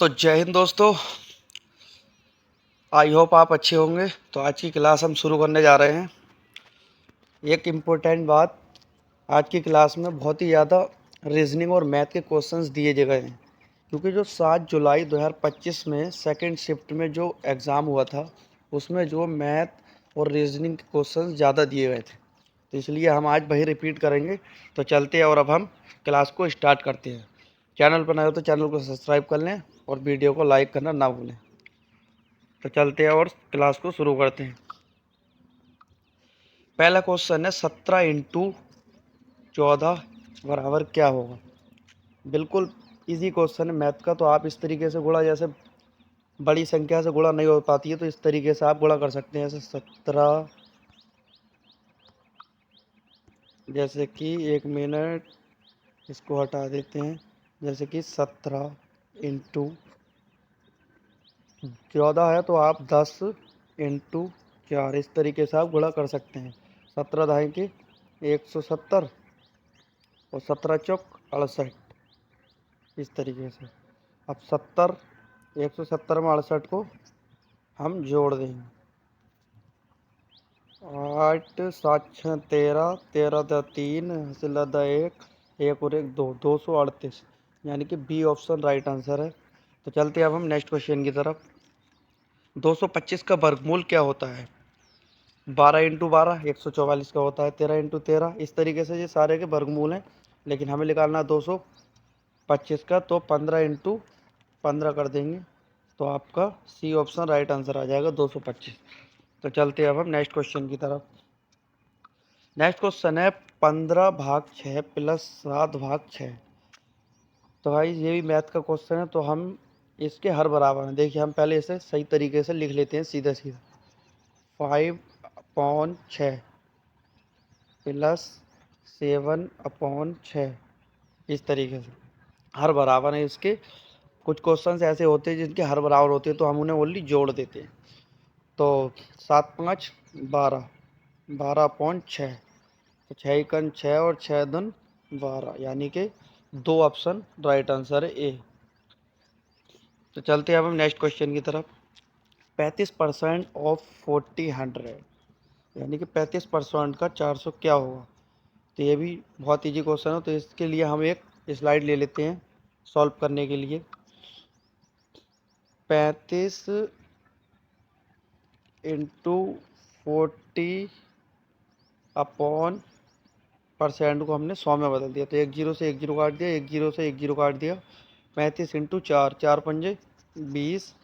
तो जय हिंद दोस्तों। आई होप आप अच्छे होंगे। तो आज की क्लास हम शुरू करने जा रहे हैं। एक इम्पोर्टेंट बात, आज की क्लास में बहुत ही ज़्यादा रीजनिंग और मैथ के क्वेश्चंस दिए गए हैं, क्योंकि जो 7 जुलाई 2025 में सेकंड शिफ्ट में जो एग्ज़ाम हुआ था उसमें जो मैथ और रीजनिंग के क्वेश्चंस ज़्यादा दिए गए थे, तो इसलिए हम आज वही रिपीट करेंगे। तो चलते हैं और अब हम क्लास को स्टार्ट करते हैं। चैनल पर नए हो तो चैनल को सब्सक्राइब कर लें और वीडियो को लाइक करना ना भूलें। तो चलते हैं और क्लास को शुरू करते हैं। पहला क्वेश्चन है 17 इंटू 14 बराबर क्या होगा। बिल्कुल इजी क्वेश्चन है मैथ का। तो आप इस तरीके से गुणा, जैसे बड़ी संख्या से गुणा नहीं हो पाती है तो इस तरीके से आप गुणा कर सकते हैं। जैसे 17, जैसे कि 1 मिनट, इसको हटा देते हैं। जैसे कि 17 इंटू 14 है तो आप 10 इंटू 4 इस तरीके से आप गुणा कर सकते हैं। 17 दाएँ की 170 और 17 चौक 68, इस तरीके से। अब 70, 170 में 68 को हम जोड़ देंगे। 8 7 6 13, 13 दा 3, हासिल दा 1, 1 और 1 2, 238, यानी कि बी ऑप्शन राइट आंसर है। तो चलते हैं अब हम नेक्स्ट क्वेश्चन की तरफ। 225 का वर्गमूल क्या होता है। 12 इंटू 12 144 का होता है। 13 इंटू 13, इस तरीके से ये सारे के वर्गमूल हैं, लेकिन हमें निकालना है 225 का। तो 15 इंटू 15 कर देंगे तो आपका सी ऑप्शन राइट आंसर आ जाएगा 225। तो चलते हैं अब हम नेक्स्ट क्वेश्चन की तरफ। नेक्स्ट क्वेश्चन है 15/6 प्लस 7/6। तो भाई ये भी मैथ का क्वेश्चन है, तो हम इसके हर बराबर हैं। देखिए हम पहले इसे सही तरीके से लिख लेते हैं सीधा सीधा। 5/6 प्लस 7/6, इस तरीके से हर बराबर है इसके। कुछ क्वेश्चंस ऐसे होते हैं जिनके हर बराबर होते हैं तो हम उन्हें ओनली जोड़ देते हैं। तो 7×5 12, 12/6, तो 6×6 और 6×2 12, यानी कि 2 ऑप्शन राइट आंसर है ए। तो चलते हैं अब हम नेक्स्ट क्वेश्चन की तरफ। 35% ऑफ 40/100, यानी कि 35% का 400 क्या होगा। तो ये भी बहुत ईजी क्वेश्चन है, तो इसके लिए हम एक स्लाइड ले लेते हैं सॉल्व करने के लिए। 35 इंटू 40 अपॉन परसेंट को हमने 100 में बदल दिया, तो 1 जीरो से 1 जीरो काट दिया, 1 जीरो से 1 जीरो काट दिया। 35 इंटू 4, 4×5 20,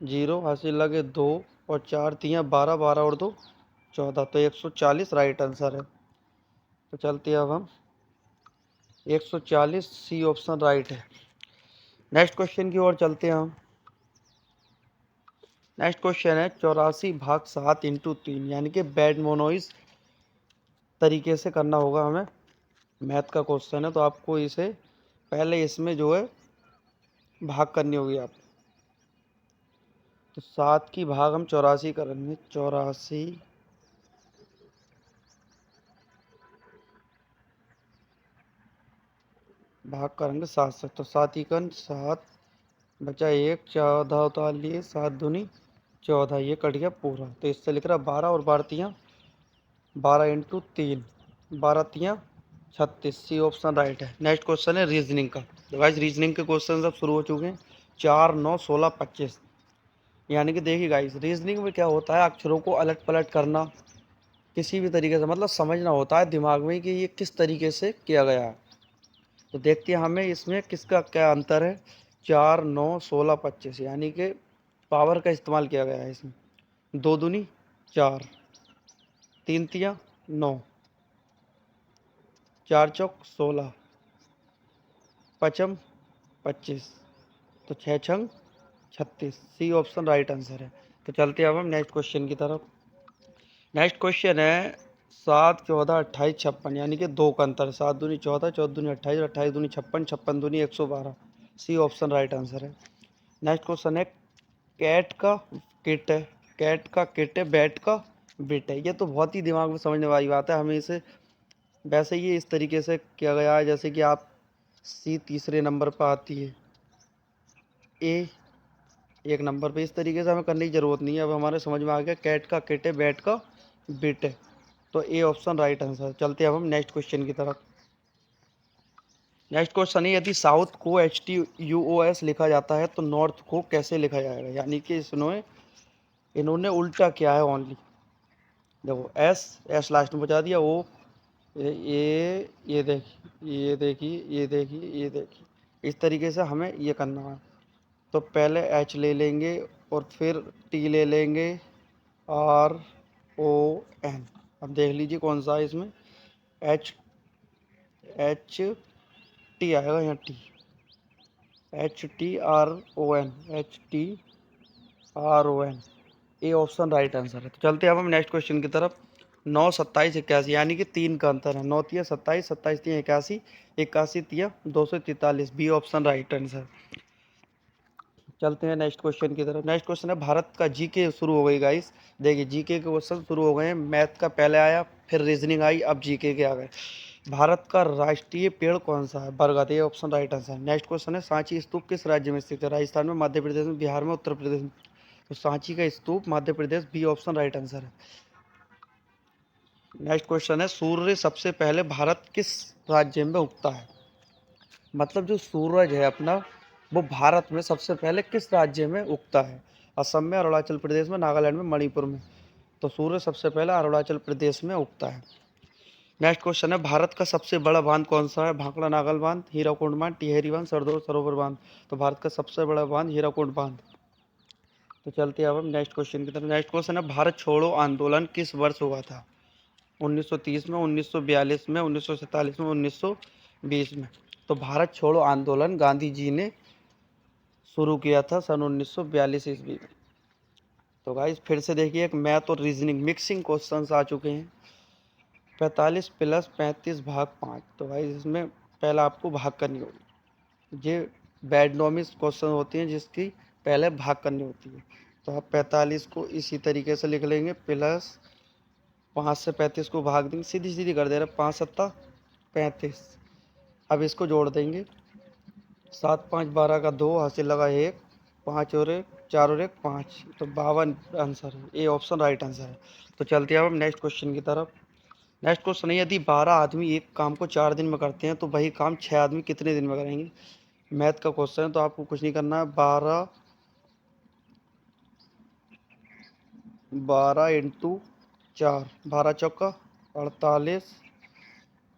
जीरो हासिल लगे 2 और 4 तियाँ 12, 12 और 2 14, तो 140 राइट आंसर है। तो चलते हैं अब हम 140 सी ऑप्शन राइट है। नेक्स्ट क्वेश्चन की ओर चलते हैं हम। नेक्स्ट क्वेश्चन है 84/7 इंटू 3, यानी कि बेड मोनोइज तरीके से करना होगा हमें। मैथ का क्वेश्चन है तो आपको इसे पहले इसमें जो है भाग करनी होगी आप। तो 7 की भाग हम 84 करेंगे। 84 भाग करेंगे 7 से, तो 7×7 बचा 1, 14 उतार लिए, 7×2 14, ये कट गया पूरा। तो इससे लिख रहा 12 और 12 12 इंटू 3, 12 36, सी ऑप्शन राइट है। नेक्स्ट क्वेश्चन है रीजनिंग का। गाइस रीजनिंग के क्वेश्चन अब शुरू हो चुके हैं। 4 9 16 25, यानी कि देखिए गाइस रीजनिंग में क्या होता है, अक्षरों को अलट पलट करना, किसी भी तरीके से मतलब समझना होता है दिमाग में कि ये किस तरीके से किया गया है। तो देखते हैं हमें इसमें किसका क्या अंतर है। 4 9 16 25, यानी कि पावर का इस्तेमाल किया गया है इसमें। 2×2 4, 3×3 9, 4×4 16, 5×5 25, तो 6×6 36, सी ऑप्शन राइट आंसर है। तो चलते हैं अब हम नेक्स्ट क्वेश्चन की तरफ। नेक्स्ट क्वेश्चन है 7 14 28 56, यानी कि 2 का अंतर। 7×2 14, 14×2 28, 28×2 56, 56×2 112, सी ऑप्शन राइट आंसर है। नेक्स्ट क्वेश्चन है कैट का किट है, कैट का किट है, बैट का बिट है। ये तो बहुत ही दिमाग में समझने वाली बात है। हमें इसे वैसे ही इस तरीके से किया गया है जैसे कि आप सी तीसरे नंबर पर आती है। ए 1 नंबर पे। इस तरीके से हमें करने की ज़रूरत नहीं है। अब हमारे समझ में आ गया कैट का किट है, बैट का बिट है। तो ए ऑप्शन राइट आंसर। चलते हैं अब हम नेक्स्ट क्वेश्चन की तरफ। नेक्स्ट क्वेश्चन है, यदि साउथ को HTUOS लिखा जाता है तो नॉर्थ को कैसे लिखा जाएगा? यानी कि इन्होंने उल्टा किया है ओनली। देखो एस एस लास्ट में बचा दिया, ओ ये देखिए, ये देखिए, ये देखिए, ये देखिए। इस तरीके से हमें ये करना है। तो पहले एच ले लेंगे और फिर टी ले लेंगे, RON। अब देख लीजिए कौन सा है इसमें। एच एच टी आएगा यहाँ, T HTRON, HTRON। A option right answer है। तो चलते हैं अब हम नेक्स्ट क्वेश्चन की तरफ। 9 27 81, यानी कि 3 का अंतर है। 9 तिया 27, 27 तिया 81, 81 तिया 243। B option right answer. चलते हैं नेक्स्ट क्वेश्चन की तरफ। नेक्स्ट क्वेश्चन है, भारत का जीके शुरू हो गई गाइस। देखिए जीके के क्वेश्चन शुरू हो गए हैं। मैथ का पहले आया, फिर रीजनिंग आई, अब जीके के आ गए। भारत का राष्ट्रीय पेड़ कौन सा है? बरगद। ये option right answer. Next question है, सांची स्तूप किस राज्य में स्थित है? राजस्थान में, मध्य प्रदेश में, बिहार में, उत्तर प्रदेश में। तो सांची का स्तूप Madhya Pradesh. B option right answer है। नेक्स्ट क्वेश्चन है, सूर्य सबसे पहले भारत किस राज्य में उगता है? मतलब जो सूरज है अपना, वो भारत में सबसे पहले किस राज्य में उगता है? असम में, अरुणाचल प्रदेश में, नागालैंड में, मणिपुर में। तो सूर्य सबसे पहले अरुणाचल प्रदेश में उगता है। नेक्स्ट क्वेश्चन है, भारत का सबसे बड़ा बांध कौन सा है? भाखड़ा नागल बांध, हीराकुंड बांध, टिहरी बांध, सरदार सरोवर बांध। तो भारत का सबसे बड़ा बांध हीराकुंड बांध। तो चलते हैं अब हम नेक्स्ट क्वेश्चन की तरफ। नेक्स्ट क्वेश्चन है, भारत छोड़ो आंदोलन किस वर्ष हुआ था? 1930 में, 1942 में, 1947 में, 1920 में। तो भारत छोड़ो आंदोलन गांधी जी ने शुरू किया था सन 1942 ईस्वी में। तो गाइस फिर से देखिए, एक मैथ और रीजनिंग मिक्सिंग क्वेश्चंस आ चुके हैं। 45 + 35 भाग 5। तो गाइस इसमें पहला आपको भाग करनी होगी। ये बैडनॉमिस क्वेश्चन होती हैं जिसकी पहले भाग करनी होती है। तो आप 45 को इसी तरीके से लिख लेंगे, प्लस 5 से 35 को भाग देंगे, सीधी सीधी कर दे रहे, 5 सत्ता 35। अब इसको जोड़ देंगे, 7 5 12 का 2, हासिल लगा 1, 5 और 1 4 और 1 5। तो 52 आंसर है। ए ऑप्शन राइट आंसर है। तो चलते हैं अब हम नेक्स्ट क्वेश्चन की तरफ। नेक्स्ट क्वेश्चन है, यदि 12 आदमी एक काम को 4 दिन में करते हैं तो वही काम 6 आदमी कितने दिन में करेंगे? मैथ का क्वेश्चन है, तो आपको कुछ नहीं करना है। 12 इंटू 4, 12 चौका 48,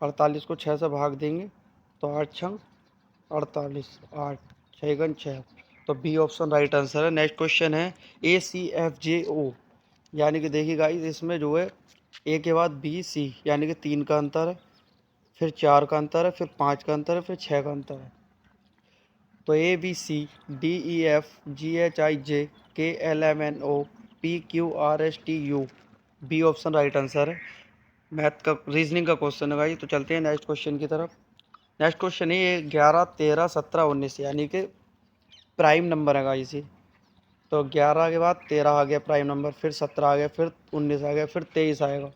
48 को 6 से भाग देंगे तो 8 छंग 48, 8 6 गुण 6। तो बी ऑप्शन राइट आंसर है। नेक्स्ट क्वेश्चन है, ACFJO, यानी कि देखिए गाइस इसमें जो है ए के बाद BC, यानी कि 3 का अंतर है, फिर 4 का अंतर है, फिर 5 का अंतर है, फिर 6 का अंतर है। तो ABCDEFGHIJKLMNOPQRSTU, B option right answer है। मैथ का रीजनिंग का क्वेश्चन है भाई। तो चलते हैं नेक्स्ट क्वेश्चन की तरफ। नेक्स्ट क्वेश्चन है, ये 11 13 17 19, यानी कि प्राइम नंबर है गाइस ये। तो 11 के बाद 13 आ गया प्राइम नंबर, फिर 17 आ गया, फिर 19 आ गया, फिर 23 आएगा।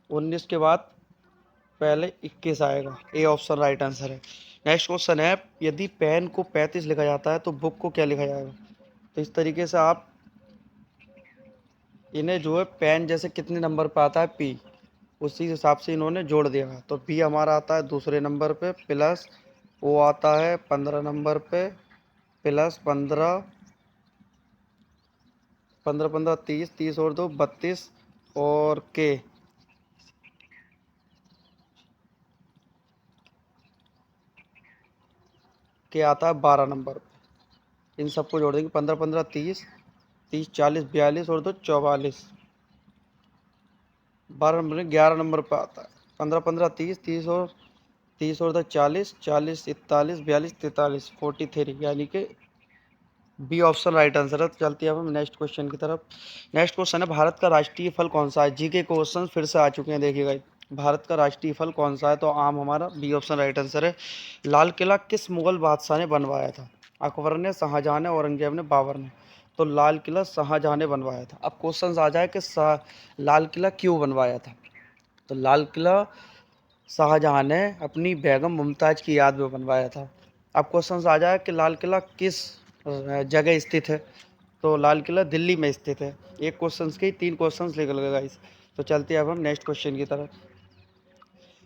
19 के बाद पहले 21 आएगा। ए ऑप्शन राइट आंसर है। नेक्स्ट क्वेश्चन है, यदि पेन को 35 लिखा जाता है तो बुक को क्या लिखा जाएगा? तो इस तरीके से आप इन्हें जो है, पेन जैसे कितने नंबर पे आता है P, उसी हिसाब से इन्होंने जोड़ दिया। तो P हमारा आता है दूसरे नंबर पे, प्लस O आता है 15 नंबर पे, प्लस 15 15 15 30, 30 और 2 32, और के आता है 12 नंबर पे। इन सबको जोड़ देंगे, 15 15 30, 30 40 42 और 2 44। 12 नंबर में 11 नंबर पे आता है। 15 15 30, 30 और 2 40, 40 41 42 43, 43, यानी कि बी ऑप्शन राइट आंसर है। तो चलते हैं अब हम नेक्स्ट क्वेश्चन की तरफ। नेक्स्ट क्वेश्चन है, भारत का राष्ट्रीय फल कौन सा है? जी के क्वेश्चन फिर से आ चुके हैं, देखिएगा। भारत का राष्ट्रीय फल कौन सा है? तो आम हमारा बी ऑप्शन राइट आंसर है। लाल किला किस मुगल बादशाह ने बनवाया था? अकबर ने, शाहजहां ने, औरंगजेब ने, बाबर ने। तो लाल किला शाहजहां ने बनवाया था। अब क्वेश्चन आ जाए कि लाल किला क्यों बनवाया था? तो लाल किला शाहजहां ने अपनी बेगम मुमताज की याद में बनवाया था। अब क्वेश्चन आ जाए कि लाल किला किस जगह स्थित है। तो लाल किला दिल्ली में स्थित है। एक क्वेश्चन के 3 क्वेश्चन निकल गए गाइस। तो चलते हैं अब हम नेक्स्ट क्वेश्चन की तरफ।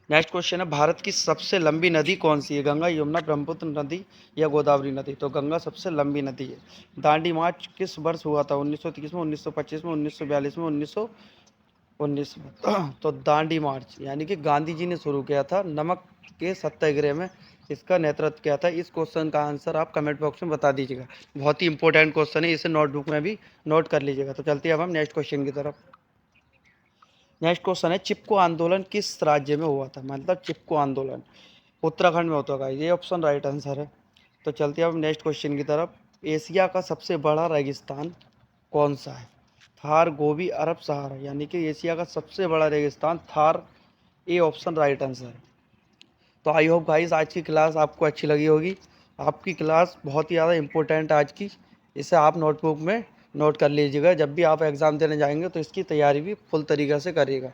नेक्स्ट क्वेश्चन है, भारत की सबसे लंबी नदी कौन सी है? गंगा, यमुना, ब्रह्मपुत्र नदी या गोदावरी नदी? तो गंगा सबसे लंबी नदी है। दांडी मार्च किस वर्ष हुआ था? 1930 में, 1925 में, 1942 में, 1919 में? तो दांडी मार्च यानी कि गांधी जी ने शुरू किया था नमक के सत्याग्रह में। इसका नेतृत्व किया था। इस क्वेश्चन का आंसर आप कमेंट बॉक्स में बता दीजिएगा। बहुत ही इंपॉर्टेंट क्वेश्चन है, इसे नोटबुक में भी नोट कर लीजिएगा। तो चलते हैं अब हम नेक्स्ट क्वेश्चन की तरफ। नेक्स्ट क्वेश्चन है, चिपको आंदोलन किस राज्य में हुआ था? मतलब चिपको आंदोलन उत्तराखंड में होता है। ये ऑप्शन राइट आंसर है। तो चलते हैं अब नेक्स्ट क्वेश्चन की तरफ। एशिया का सबसे बड़ा रेगिस्तान कौन सा है? थार, गोबी, अरब सहारा? यानी कि एशिया का सबसे बड़ा रेगिस्तान Thar, A option right answer है। तो आई होप गाइस आज की क्लास आपको अच्छी लगी होगी। आपकी क्लास बहुत ही ज़्यादा इंपॉर्टेंट है आज की। इसे आप नोटबुक में नोट कर लीजिएगा। जब भी आप एग्ज़ाम देने जाएंगे तो इसकी तैयारी भी फुल तरीके से करिएगा।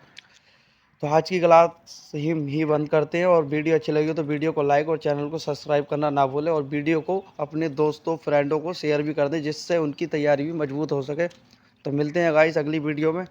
तो आज की क्लास ही बंद करते हैं। और वीडियो अच्छी लगी हो तो वीडियो को लाइक और चैनल को सब्सक्राइब करना ना भूलें। और वीडियो को अपने दोस्तों फ्रेंडों को शेयर भी कर दें, जिससे उनकी तैयारी भी मजबूत हो सके। तो मिलते हैं गाइस अगली वीडियो में।